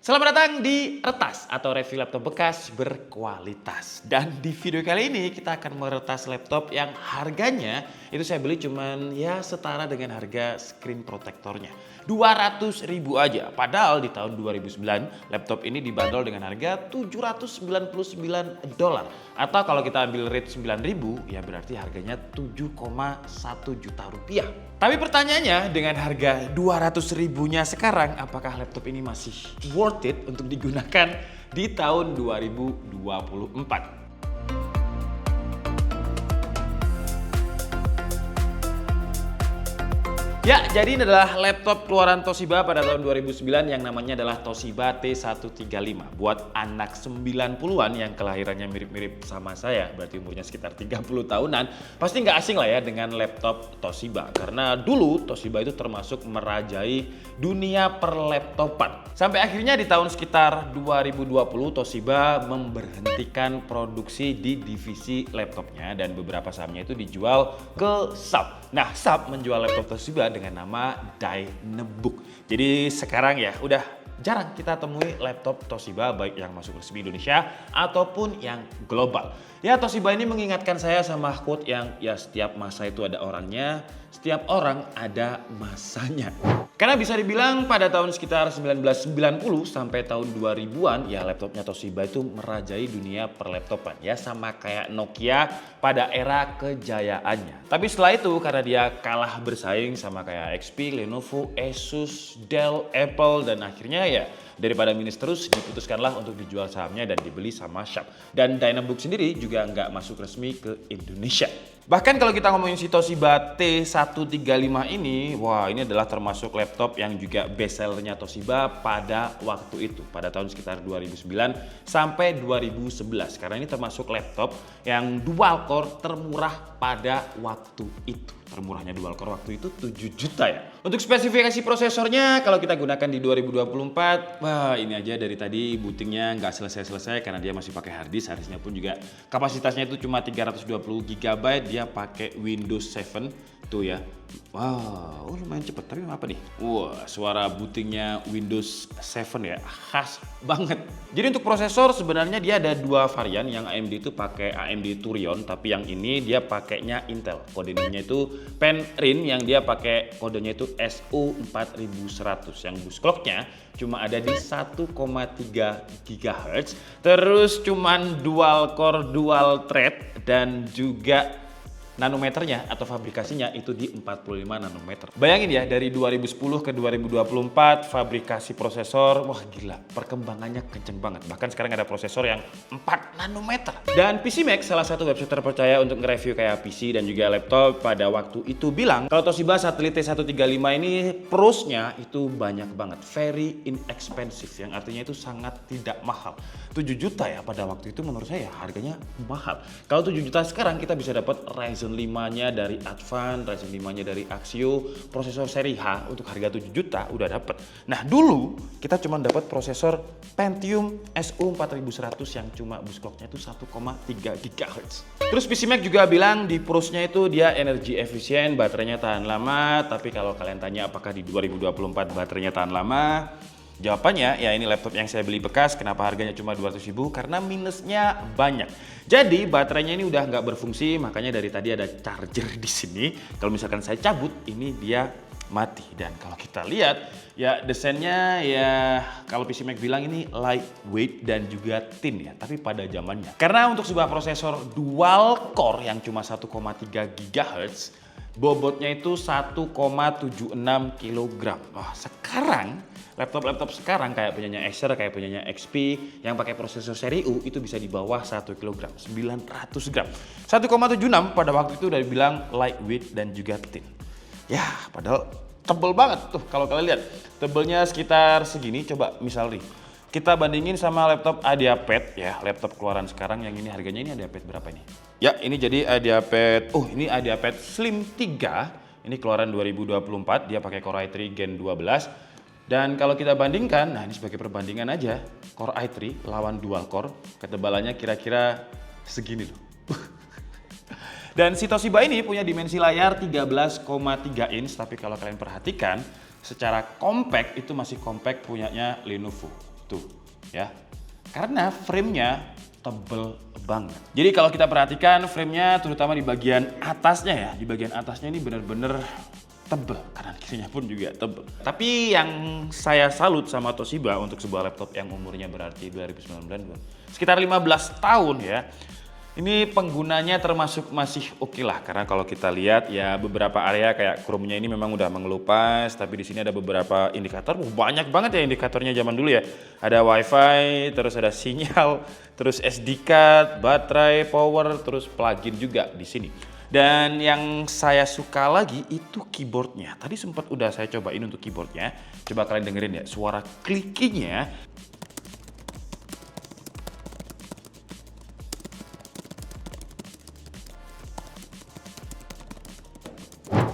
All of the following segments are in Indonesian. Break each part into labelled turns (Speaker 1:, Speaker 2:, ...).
Speaker 1: Selamat datang di Retas atau review laptop bekas berkualitas. Dan di video kali ini kita akan meretas laptop yang harganya itu saya beli cuman ya setara dengan harga screen protectornya. 200.000 aja. Padahal di tahun 2009 laptop ini dibanderol dengan harga $799. Atau kalau kita ambil rate 9.000 ya berarti harganya 7,1 juta rupiah. Tapi pertanyaannya dengan harga 200.000-nya sekarang apakah laptop ini masih worth it untuk digunakan di tahun 2024? Ya, jadi ini adalah laptop keluaran Toshiba pada tahun 2009 yang namanya adalah Toshiba T135. Buat anak 90-an yang kelahirannya mirip-mirip sama saya, berarti umurnya sekitar 30 tahunan, pasti nggak asing lah ya dengan laptop Toshiba. Karena dulu Toshiba itu termasuk merajai dunia perlaptopan. Sampai akhirnya di tahun sekitar 2020 Toshiba memberhentikan produksi di divisi laptopnya dan beberapa sahamnya itu dijual ke SAP. Nah, SAP menjual laptop Toshiba dengan nama Dynebook. Jadi sekarang ya udah jarang kita temui laptop Toshiba baik yang masuk resmi Indonesia ataupun yang global. Ya, Toshiba ini mengingatkan saya sama quote yang ya setiap masa itu ada orangnya, setiap orang ada masanya. Karena bisa dibilang pada tahun sekitar 1990 sampai tahun 2000-an ya laptopnya Toshiba itu merajai dunia perlaptopan ya sama kayak Nokia pada era kejayaannya. Tapi setelah itu karena dia kalah bersaing sama kayak HP, Lenovo, Asus, Dell, Apple dan akhirnya ya daripada minus terus diputuskanlah untuk dijual sahamnya dan dibeli sama Sharp. Dan Dynebook sendiri juga nggak masuk resmi ke Indonesia. Bahkan kalau kita ngomongin si Toshiba T135 ini, wah ini adalah termasuk laptop yang juga best sellernya Toshiba pada waktu itu. Pada tahun sekitar 2009 sampai 2011. Karena ini termasuk laptop yang dual core termurah pada waktu itu. Termurahnya dual core waktu itu 7 juta ya. Untuk spesifikasi prosesornya kalau kita gunakan di 2024, wah ini aja dari tadi bootingnya nggak selesai-selesai karena dia masih pakai hard disk. Hard disknya pun juga kapasitasnya itu cuma 320 GB, dia pakai Windows 7 tuh ya. Wow, lumayan cepet tapi apa nih? Wah, suara bootingnya Windows 7 ya, khas banget. Jadi untuk prosesor sebenarnya dia ada dua varian, yang AMD itu pakai AMD Thurion, tapi yang ini dia pakainya Intel. Kodenya itu Penryn yang dia pakai kodenya itu SU4100. Yang bus clocknya cuma ada di 1,3 GHz. Terus cuman dual core dual thread dan juga nanometernya atau fabrikasinya itu di 45 nanometer. Bayangin ya dari 2010 ke 2024 fabrikasi prosesor, wah gila perkembangannya kenceng banget. Bahkan sekarang ada prosesor yang 4 nanometer. Dan PCMag salah satu website terpercaya untuk nge-review kayak PC dan juga laptop pada waktu itu bilang kalau Toshiba Satellite T135 ini prosnya itu banyak banget. Very inexpensive yang artinya itu sangat tidak mahal. 7 juta ya pada waktu itu menurut saya harganya mahal. Kalau 7 juta sekarang kita bisa dapat Ryzen 5-nya dari Advan, Ryzen 5-nya dari Axio, prosesor seri H untuk harga 7 juta udah dapet. Nah dulu kita cuma dapat prosesor Pentium SU4100 yang cuma bus clocknya itu 1,3 GHz. Terus PCMag juga bilang di prosnya itu dia energi efisien, baterainya tahan lama, tapi kalau kalian tanya apakah di 2024 baterainya tahan lama? Jawabannya ya ini laptop yang saya beli bekas, kenapa harganya cuma 200.000? Karena minusnya banyak. Jadi baterainya ini udah nggak berfungsi, makanya dari tadi ada charger di sini. Kalau misalkan saya cabut, ini dia mati. Dan kalau kita lihat ya desainnya ya kalau PCMag bilang ini lightweight dan juga thin ya, tapi pada zamannya. Karena untuk sebuah prosesor dual core yang cuma 1,3 GHz, bobotnya itu 1,76 kg. Wah, sekarang laptop-laptop sekarang kayak punyanya Acer, kayak punyanya XP yang pakai prosesor seri U itu bisa di bawah 1 kg, 900 gram. 1,76 pada waktu itu udah dibilang lightweight dan juga thin. Ya, padahal tebel banget tuh kalau kalian lihat. Tebelnya sekitar segini, coba misal nih. Kita bandingin sama laptop Adiapad ya, laptop keluaran sekarang yang ini harganya ini Adiapad berapa nih? Ya, ini jadi Adiapad, ini Adiapad Slim 3. Ini keluaran 2024, dia pakai Core i3 Gen 12. Dan kalau kita bandingkan, nah ini sebagai perbandingan aja, Core i3 lawan dual core, ketebalannya kira-kira segini loh. Dan si Toshiba ini punya dimensi layar 13,3 inch, tapi kalau kalian perhatikan, secara compact itu masih compact punyanya Lenovo. Tuh, ya. Karena frame-nya tebel banget. Jadi kalau kita perhatikan frame-nya terutama di bagian atasnya ya, di bagian atasnya ini bener-bener tebel, kanan kirinya pun juga tebel. Tapi yang saya salut sama Toshiba untuk sebuah laptop yang umurnya berarti 2019, sekitar 15 tahun ya. Ini penggunanya termasuk masih oke lah, karena kalau kita lihat ya beberapa area kayak Chrome-nya ini memang udah mengelupas, tapi di sini ada beberapa indikator, banyak banget ya indikatornya zaman dulu ya. Ada WiFi, terus ada sinyal, terus SD card, baterai, power, terus plugin juga di sini. Dan yang saya suka lagi itu keyboardnya. Tadi sempat udah saya cobain untuk keyboardnya. Coba kalian dengerin ya, suara klikinya.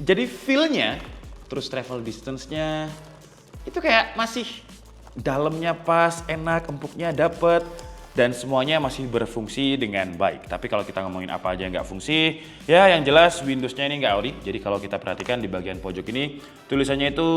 Speaker 1: Jadi feel-nya, terus travel distance-nya, itu kayak masih dalamnya pas, enak, empuknya dapet, dan semuanya masih berfungsi dengan baik. Tapi kalau kita ngomongin apa aja nggak fungsi, ya yang jelas Windows-nya ini nggak ori. Jadi kalau kita perhatikan di bagian pojok ini, tulisannya itu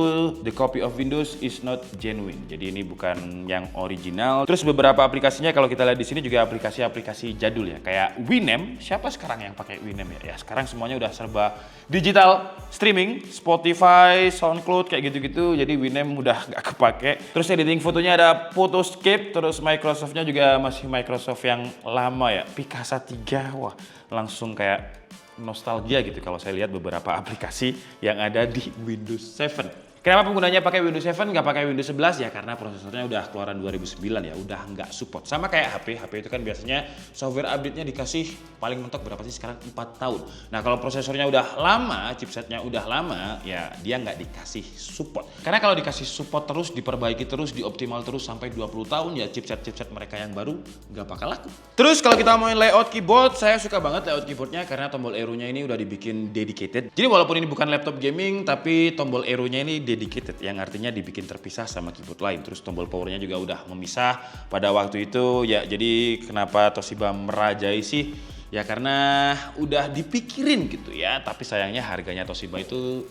Speaker 1: the copy of Windows is not genuine. Jadi ini bukan yang original. Terus beberapa aplikasinya kalau kita lihat di sini juga aplikasi-aplikasi jadul ya, kayak Winamp. Siapa sekarang yang pakai Winamp ya? Ya sekarang semuanya udah serba digital, streaming, Spotify, SoundCloud kayak gitu-gitu. Jadi Winamp udah nggak kepake. Terus editing fotonya ada Photoscape, terus Microsoft-nya juga masih Microsoft yang lama ya, Picasa 3. Wah, langsung kayak nostalgia gitu kalau saya lihat beberapa aplikasi yang ada di Windows 7. Kenapa penggunanya pakai Windows 7 nggak pakai Windows 11 ya? Karena prosesornya udah keluaran 2009 ya, udah nggak support. Sama kayak HP itu kan biasanya software update-nya dikasih paling mentok berapa sih sekarang? 4 tahun. Nah kalau prosesornya udah lama, chipsetnya udah lama, ya dia nggak dikasih support. Karena kalau dikasih support terus, diperbaiki terus, dioptimal terus sampai 20 tahun ya chipset mereka yang baru nggak bakal laku. Terus kalau kita ngomongin layout keyboard, saya suka banget layout keyboardnya karena tombol arrow-nya ini udah dibikin dedicated. Jadi walaupun ini bukan laptop gaming, tapi tombol arrow-nya ini dedicated, yang artinya dibikin terpisah sama keyboard lain. Terus tombol powernya juga udah memisah pada waktu itu ya. Jadi kenapa Toshiba merajai sih? Ya karena udah dipikirin gitu ya. Tapi sayangnya harganya Toshiba itu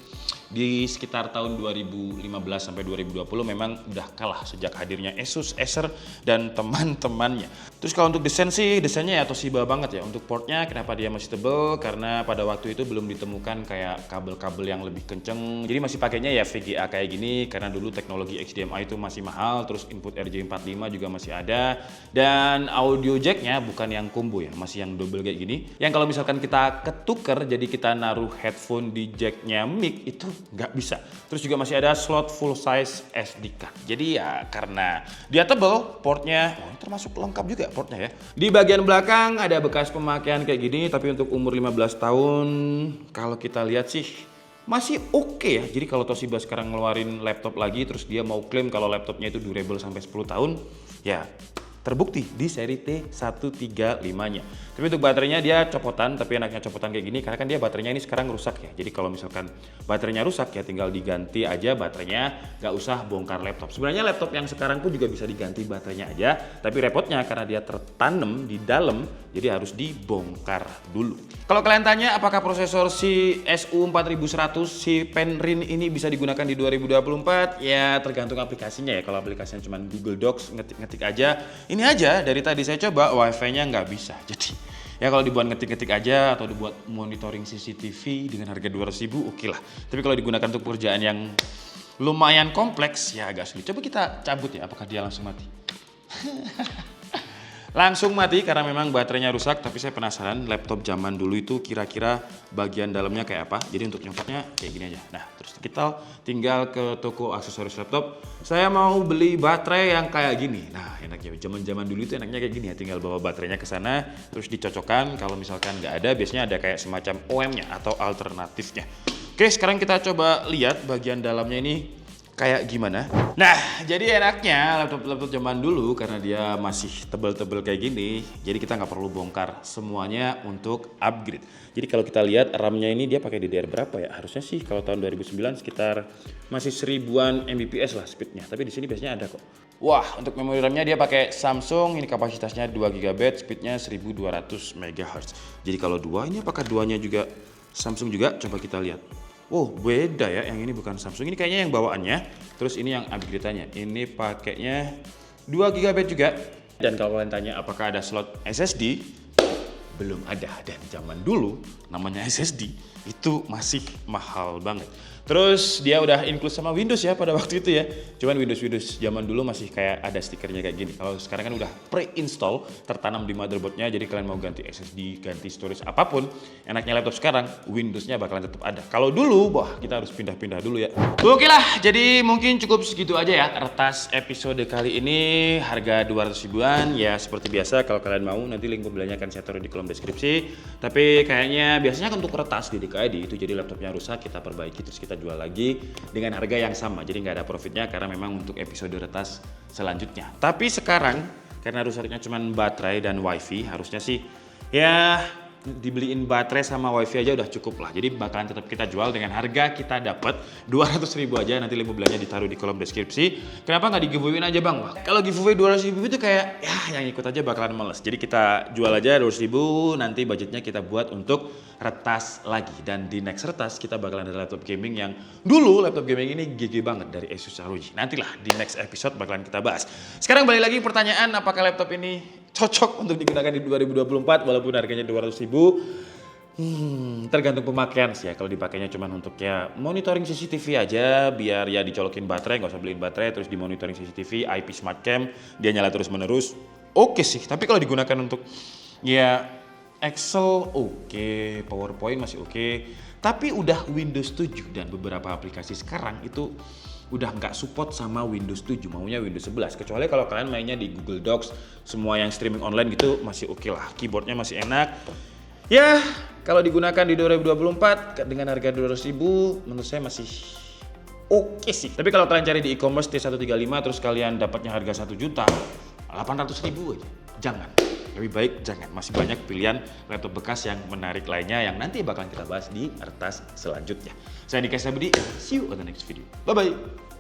Speaker 1: di sekitar tahun 2015 sampai 2020 memang udah kalah sejak hadirnya Asus, Acer, dan teman-temannya. Terus kalau untuk desain sih, desainnya ya Toshiba banget ya. Untuk portnya kenapa dia masih tebel? Karena pada waktu itu belum ditemukan kayak kabel-kabel yang lebih kenceng. Jadi masih pakainya ya VGA kayak gini, karena dulu teknologi HDMI itu masih mahal. Terus input RJ45 juga masih ada. Dan audio jacknya bukan yang combo ya, masih yang double kayak gini. Yang kalau misalkan kita ketuker, jadi kita naruh headphone di jacknya mic itu nggak bisa. Terus juga masih ada slot full size SD card. Jadi ya karena dia tebel, portnya termasuk lengkap juga portnya ya. Di bagian belakang ada bekas pemakaian kayak gini, tapi untuk umur 15 tahun kalau kita lihat sih masih oke ya. Jadi kalau Toshiba sekarang ngeluarin laptop lagi terus dia mau klaim kalau laptopnya itu durable sampai 10 tahun, ya terbukti di seri T135-nya. Tapi untuk baterainya dia copotan, tapi enaknya copotan kayak gini karena kan dia baterainya ini sekarang rusak ya. Jadi kalau misalkan baterainya rusak ya tinggal diganti aja baterainya, nggak usah bongkar laptop. Sebenarnya laptop yang sekarang pun juga bisa diganti baterainya aja, tapi repotnya karena dia tertanam di dalam, jadi harus dibongkar dulu. Kalau kalian tanya apakah prosesor si SU4100 si Penryn ini bisa digunakan di 2024, ya tergantung aplikasinya ya. Kalau aplikasinya cuma Google Docs, ngetik-ngetik aja. Ini aja dari tadi saya coba WiFi-nya nggak bisa. Jadi ya kalau dibuat ngetik-ngetik aja atau dibuat monitoring CCTV dengan harga 200.000 oke lah. Tapi kalau digunakan untuk pekerjaan yang lumayan kompleks ya agak sulit. Coba kita cabut ya, apakah dia langsung mati? Langsung mati karena memang baterainya rusak, tapi saya penasaran laptop zaman dulu itu kira-kira bagian dalamnya kayak apa. Jadi untuk nyopotnya kayak gini aja. Nah, terus kita tinggal ke toko aksesoris laptop. Saya mau beli baterai yang kayak gini. Nah, enaknya zaman dulu itu enaknya kayak gini ya, tinggal bawa baterainya ke sana, terus dicocokkan. Kalau misalkan nggak ada, biasanya ada kayak semacam OM-nya atau alternatifnya. Oke, sekarang kita coba lihat bagian dalamnya ini kayak gimana. Nah, jadi enaknya laptop zaman dulu karena dia masih tebel-tebel kayak gini, jadi kita nggak perlu bongkar semuanya untuk upgrade. Jadi kalau kita lihat RAM-nya ini dia pakai DDR berapa ya? Harusnya sih kalau tahun 2009 sekitar masih 1000-an Mbps lah speednya. Tapi di sini biasanya ada kok. Wah, untuk memori RAM-nya dia pakai Samsung, ini kapasitasnya 2 GB, speednya 1200 MHz. Jadi kalau dua, ini apakah duanya juga Samsung juga? Coba kita lihat. Oh beda ya, yang ini bukan Samsung, ini kayaknya yang bawaannya. Terus ini yang upgrade-nya, ini pakainya 2 GB juga. Dan kalau kalian tanya apakah ada slot SSD, belum ada. Dan zaman dulu namanya SSD itu masih mahal banget. Terus dia udah include sama Windows ya pada waktu itu ya. Cuman Windows zaman dulu masih kayak ada stikernya kayak gini. Kalau sekarang kan udah pre-install, tertanam di motherboardnya. Jadi kalian mau ganti SSD, ganti storage apapun, enaknya laptop sekarang Windowsnya bakalan tetap ada. Kalau dulu, wah kita harus pindah-pindah dulu ya. Oke lah, jadi mungkin cukup segitu aja ya retas episode kali ini. Harga 200 ribuan ya, seperti biasa kalau kalian mau nanti link pembeliannya akan saya taruh di kolom deskripsi. Tapi kayaknya biasanya untuk retas di DKID itu jadi laptopnya rusak, kita perbaiki terus kita jual lagi dengan harga yang sama, jadi nggak ada profitnya karena memang untuk episode retas selanjutnya. Tapi sekarang karena rusaknya cuma baterai dan wifi, harusnya sih ya dibeliin baterai sama wifi aja udah cukup lah. Jadi bakalan tetap kita jual dengan harga kita dapat 200 ribu aja. Nanti link pembeliannya ditaruh di kolom deskripsi. Kenapa nggak di giveaway aja bang? Wah, kalau giveaway 200 ribu itu kayak ya yang ikut aja bakalan males. Jadi kita jual aja 200 ribu. Nanti budgetnya kita buat untuk retas lagi. Dan di next retas kita bakalan ada laptop gaming yang dulu laptop gaming ini GG banget dari Asus ROG. Nantilah di next episode bakalan kita bahas. Sekarang balik lagi pertanyaan, apakah laptop ini cocok untuk digunakan di 2024 walaupun harganya 200 ribu? Tergantung pemakaian sih ya. Kalau dipakainya cuma untuk ya monitoring CCTV aja, biar ya dicolokin baterai, nggak usah beliin baterai, terus di monitoring CCTV, IP smart cam, dia nyala terus menerus, oke sih. Tapi kalau digunakan untuk ya Excel oke, PowerPoint masih oke, tapi udah Windows 7 dan beberapa aplikasi sekarang itu udah nggak support sama Windows 7, maunya Windows 11. Kecuali kalau kalian mainnya di Google Docs, semua yang streaming online gitu masih oke lah. Keyboardnya masih enak. Ya, kalau digunakan di 2024 dengan harga 200 ribu, menurut saya masih oke sih. Tapi kalau kalian cari di e-commerce T135 terus kalian dapatnya harga 1.800.000 aja, jangan. Lebih baik jangan, masih banyak pilihan laptop bekas yang menarik lainnya yang nanti bakalan kita bahas di retas selanjutnya. Saya Nika Sabudi, see you on the next video. Bye-bye.